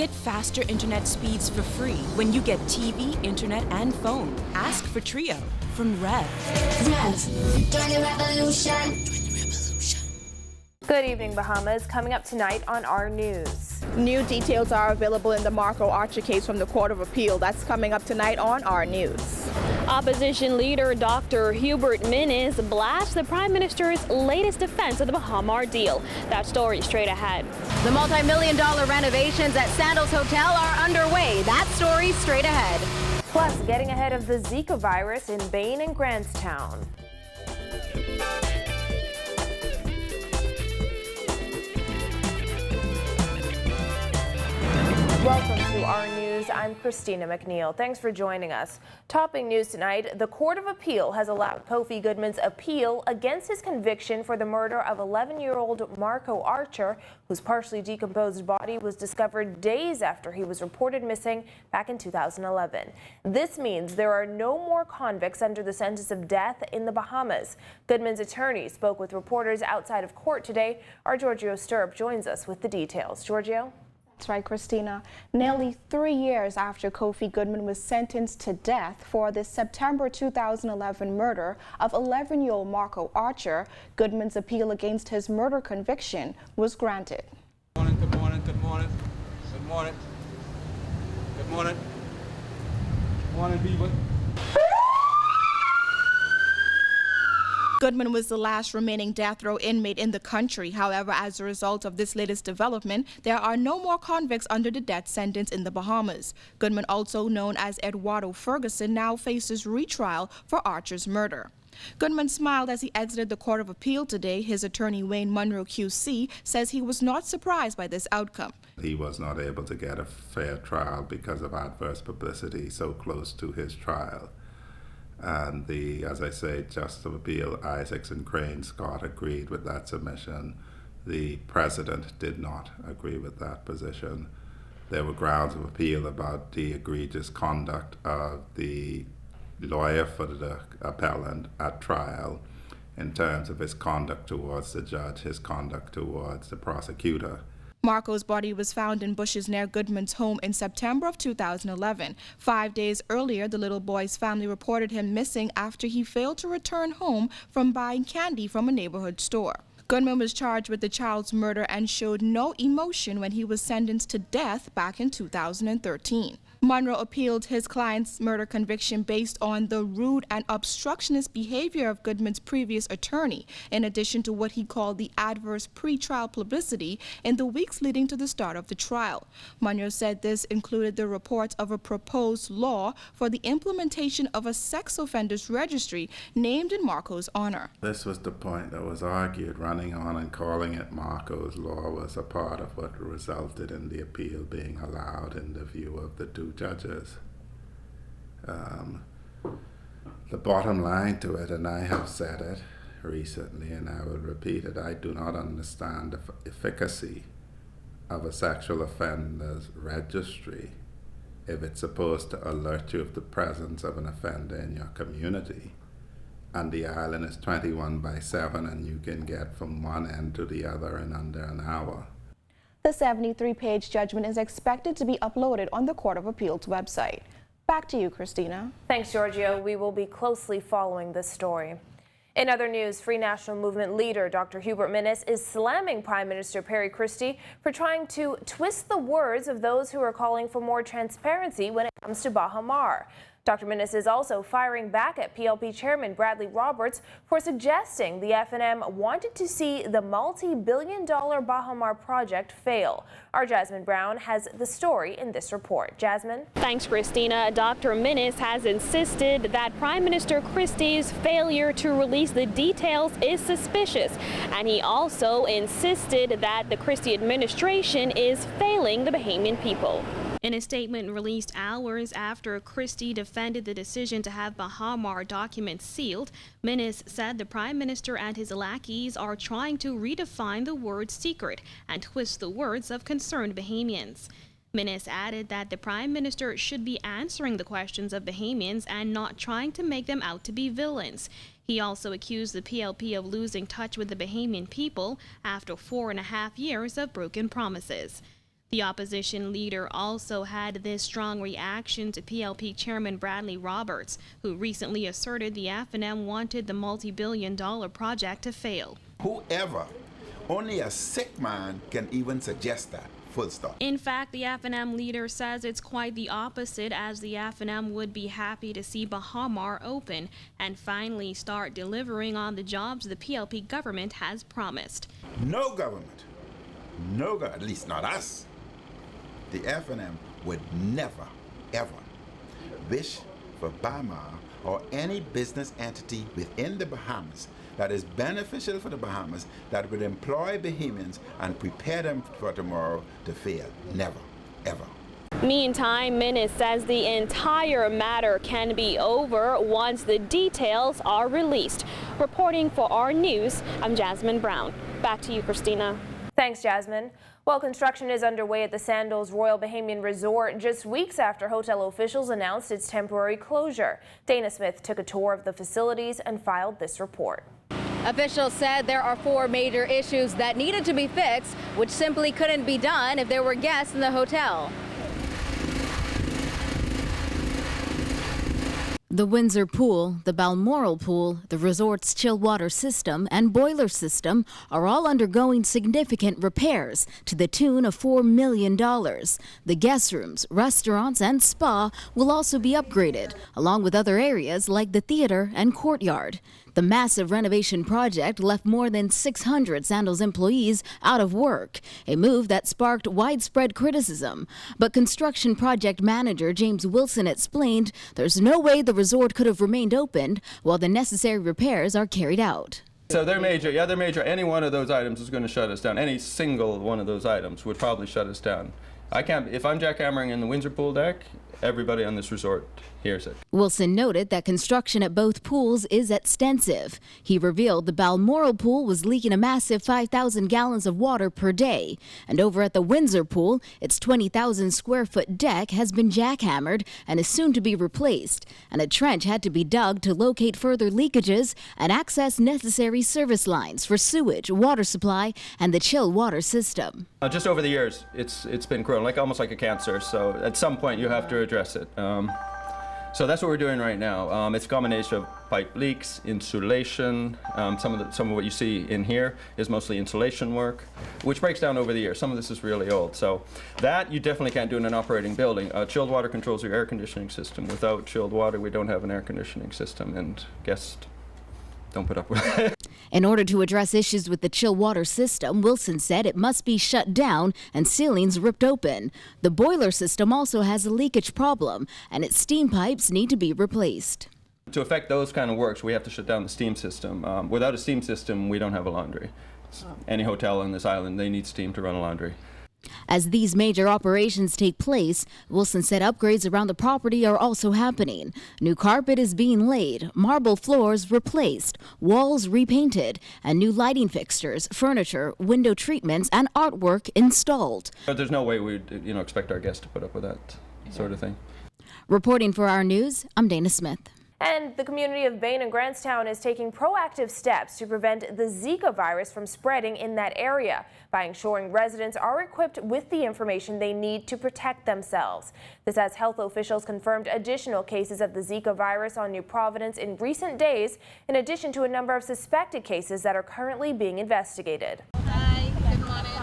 Get faster internet speeds for free when you get TV, internet, and phone. Ask for Trio from Rev. Join the revolution. Good evening, Bahamas. Coming up tonight on our news. New details are available in the Marco Archer case from the Court of Appeal. That's coming up tonight on our news. Opposition leader Dr. Hubert Minnis blasts the Prime Minister's latest defense of the Bahamar deal. That story straight ahead. The multi-million-dollar renovations at Sandals Hotel are underway. That story straight ahead. Plus, getting ahead of the Zika virus in Bain and Grantstown. Welcome to our news. I'm Christina McNeil. Thanks for joining us. Topping news tonight, the Court of Appeal has allowed Kofhe Goodman's appeal against his conviction for the murder of 11-year-old Marco Archer, whose partially decomposed body was discovered days after he was reported missing back in 2011. This means there are no more convicts under the sentence of death in the Bahamas. Goodman's attorney spoke with reporters outside of court today. Our Giorgio Sturp joins us with the details. Giorgio? That's right, Christina. Nearly 3 years after Kofhe Goodman was sentenced to death for the September 2011 murder of 11-year-old Marco Archer, Goodman's appeal against his murder conviction was granted. Good morning, good morning, good morning, good morning, good morning, good morning, people. Goodman was the last remaining death row inmate in the country. However, as a result of this latest development, there are no more convicts under the death sentence in the Bahamas. Goodman, also known as Eduardo Ferguson, now faces retrial for Archer's murder. Goodman smiled as he exited the Court of Appeal today. His attorney, Wayne Munro QC, says he was not surprised by this outcome. He was not able to get a fair trial because of adverse publicity so close to his trial. And as I say, Justice of Appeal Isaacs and Crane Scott agreed with that submission. The President did not agree with that position. There were grounds of appeal about the egregious conduct of the lawyer for the appellant at trial in terms of his conduct towards the judge, his conduct towards the prosecutor. Marco's body was found in bushes near Goodman's home in September of 2011. 5 days earlier, the little boy's family reported him missing after he failed to return home from buying candy from a neighborhood store. Goodman was charged with the child's murder and showed no emotion when he was sentenced to death back in 2013. Munro appealed his client's murder conviction based on the rude and obstructionist behavior of Goodman's previous attorney, in addition to what he called the adverse pre-trial publicity in the weeks leading to the start of the trial. Munro said this included the reports of a proposed law for the implementation of a sex offenders registry named in Marco's honor. This was the point that was argued. Running on and calling it Marco's law was a part of what resulted in the appeal being allowed in the view of the two judges. The bottom line to it, and I have said it recently and I will repeat it, I do not understand the efficacy of a sexual offenders registry if it's supposed to alert you of the presence of an offender in your community, and the island is 21/7 and you can get from one end to the other in under an hour. The 73-page judgment is expected to be uploaded on the Court of Appeal's website. Back to you, Christina. Thanks, Giorgio. We will be closely following this story. In other news, Free National Movement leader Dr. Hubert Minnis is slamming Prime Minister Perry Christie for trying to twist the words of those who are calling for more transparency when it comes to Bahamar. Dr. Minnis is also firing back at PLP Chairman Bradley Roberts for suggesting the FNM wanted to see the multi-billion-dollar Bahamar project fail. Our Jasmine Brown has the story in this report. Jasmine? Thanks, Christina. Dr. Minnis has insisted that Prime Minister Christie's failure to release the details is suspicious, and he also insisted that the Christie administration is failing the Bahamian people. In a statement released hours after Christie defended the decision to have Bahamar documents sealed, Minnis said the Prime Minister and his lackeys are trying to redefine the word secret and twist the words of concerned Bahamians. Minnis added that the Prime Minister should be answering the questions of Bahamians and not trying to make them out to be villains. He also accused the PLP of losing touch with the Bahamian people after 4.5 years of broken promises. The opposition leader also had this strong reaction to PLP Chairman Bradley Roberts, who recently asserted the F&M wanted the multi-billion-dollar project to fail. Whoever, only a sick man can even suggest that. Full stop. In fact, the F&M leader says it's quite the opposite, as the F&M would be happy to see Bahamar open and finally start delivering on the jobs the PLP government has promised. No government, at least not us, the F&M would never, ever wish for Bahamar or any business entity within the Bahamas that is beneficial for the Bahamas, that would employ Bahamians and prepare them for tomorrow to fail. Never, ever. Meantime, Minnis says the entire matter can be over once the details are released. Reporting for our news, I'm Jasmine Brown. Back to you, Christina. Thanks, Jasmine. Well, construction is underway at the Sandals Royal Bahamian Resort just weeks after hotel officials announced its temporary closure. Dana Smith took a tour of the facilities and filed this report. Officials said there are 4 major issues that needed to be fixed, which simply couldn't be done if there were guests in the hotel. The Windsor Pool, the Balmoral Pool, the resort's chill water system, and boiler system are all undergoing significant repairs to the tune of $4 million. The guest rooms, restaurants, and spa will also be upgraded, along with other areas like the theater and courtyard. The massive renovation project left more than 600 Sandals employees out of work, a move that sparked widespread criticism. But construction project manager James Wilson explained there's no way the resort could have remained open while the necessary repairs are carried out. So they're major. Any one of those items is going to shut us down. Any single one of those items would probably shut us down. If I'm jackhammering in the Windsor pool deck, everybody on this resort hears it. Wilson noted that construction at both pools is extensive. He revealed the Balmoral pool was leaking a massive 5,000 gallons of water per day. And over at the Windsor pool, its 20,000 square foot deck has been jackhammered and is soon to be replaced. And a trench had to be dug to locate further leakages and access necessary service lines for sewage, water supply, and the chill water system. Just over the years, it's been growing, almost like a cancer. So at some point you have to address it. So that's what we're doing right now. It's a combination of pipe leaks, insulation. Some of what you see in here is mostly insulation work, which breaks down over the years. Some of this is really old. So that you definitely can't do in an operating building. Chilled water controls your air conditioning system. Without chilled water, we don't have an air conditioning system, and guests don't put up with it. In order to address issues with the chill water system, Wilson said it must be shut down and ceilings ripped open. The boiler system also has a leakage problem, and its steam pipes need to be replaced. To affect those kind of works, we have to shut down the steam system. Without a steam system, we don't have a laundry. Any hotel on this island, they need steam to run a laundry. As these major operations take place, Wilson said upgrades around the property are also happening. New carpet is being laid, marble floors replaced, walls repainted, and new lighting fixtures, furniture, window treatments, and artwork installed. But there's no way we'd expect our guests to put up with that sort of thing. Reporting for our news, I'm Dana Smith. And the community of Bain and Grantstown is taking proactive steps to prevent the Zika virus from spreading in that area by ensuring residents are equipped with the information they need to protect themselves. This as health officials confirmed additional cases of the Zika virus on New Providence in recent days, in addition to a number of suspected cases that are currently being investigated. Hi, good morning.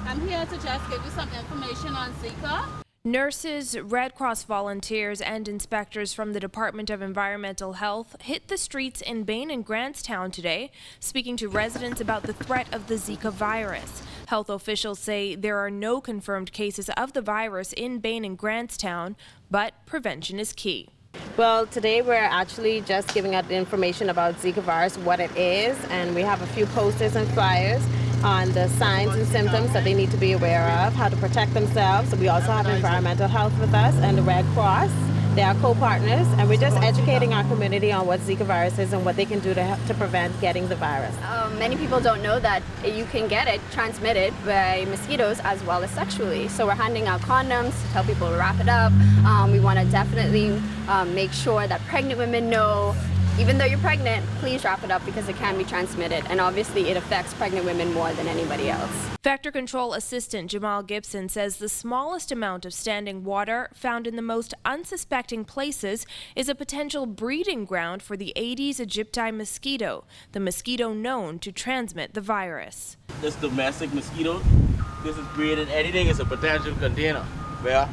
I'm here to just give you some information on Zika. Nurses, Red Cross volunteers, and inspectors from the Department of Environmental Health hit the streets in Bain and Grantstown today, speaking to residents about the threat of the Zika virus. Health officials say there are no confirmed cases of the virus in Bain and Grantstown, but prevention is key. Well, today we're actually just giving out the information about Zika virus, what it is, and we have a few posters and flyers on the signs and symptoms that they need to be aware of, how to protect themselves. So we also have environmental health with us and the Red Cross. They are co-partners, and we're just educating our community on what Zika virus is and what they can do to prevent getting the virus. Many people don't know that you can get it transmitted by mosquitoes as well as sexually. So we're handing out condoms to tell people to wrap it up. We want to definitely make sure that pregnant women know Even though you're pregnant, please wrap it up because it can be transmitted, and obviously it affects pregnant women more than anybody else. Vector Control Assistant Jamal Gibson says the smallest amount of standing water found in the most unsuspecting places is a potential breeding ground for the Aedes aegypti mosquito, the mosquito known to transmit the virus. This domestic mosquito, this is breeding anything is a potential container where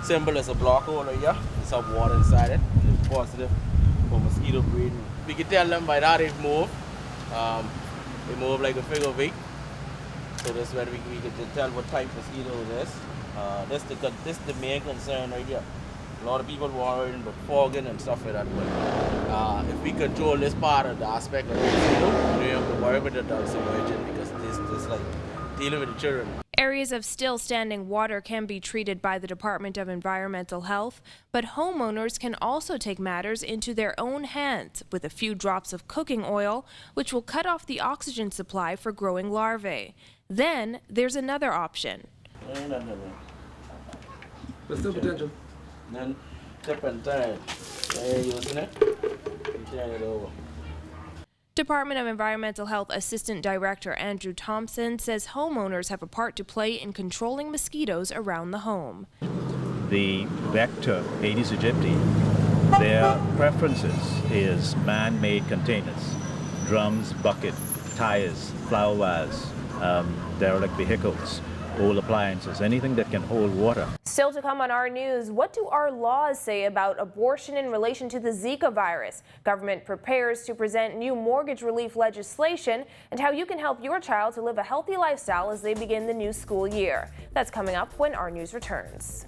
symbol is a block hole here, it's have water inside it, it's positive for mosquito breeding. We can tell them by that they move like a figure of 8. So that's where we can tell what type of mosquito it is. This the main concern right here. A lot of people worried about fogging and stuff like that, but if we control this part of the aspect of the mosquito, we don't have to worry about the adults emerging because this like dealing with the children. Areas of still standing water can be treated by the Department of Environmental Health, but homeowners can also take matters into their own hands with a few drops of cooking oil, which will cut off the oxygen supply for growing larvae. Then there's another option. What's the potential? Then tip and turn. Using it. Turn it over. Department of Environmental Health Assistant Director Andrew Thompson says homeowners have a part to play in controlling mosquitoes around the home. The vector Aedes aegypti, their preferences is man-made containers, drums, bucket, tires, flower vase, derelict vehicles, old appliances, anything that can hold water. Still to come on our news, what do our laws say about abortion in relation to the Zika virus? Government prepares to present new mortgage relief legislation, and how you can help your child to live a healthy lifestyle as they begin the new school year. That's coming up when our news returns.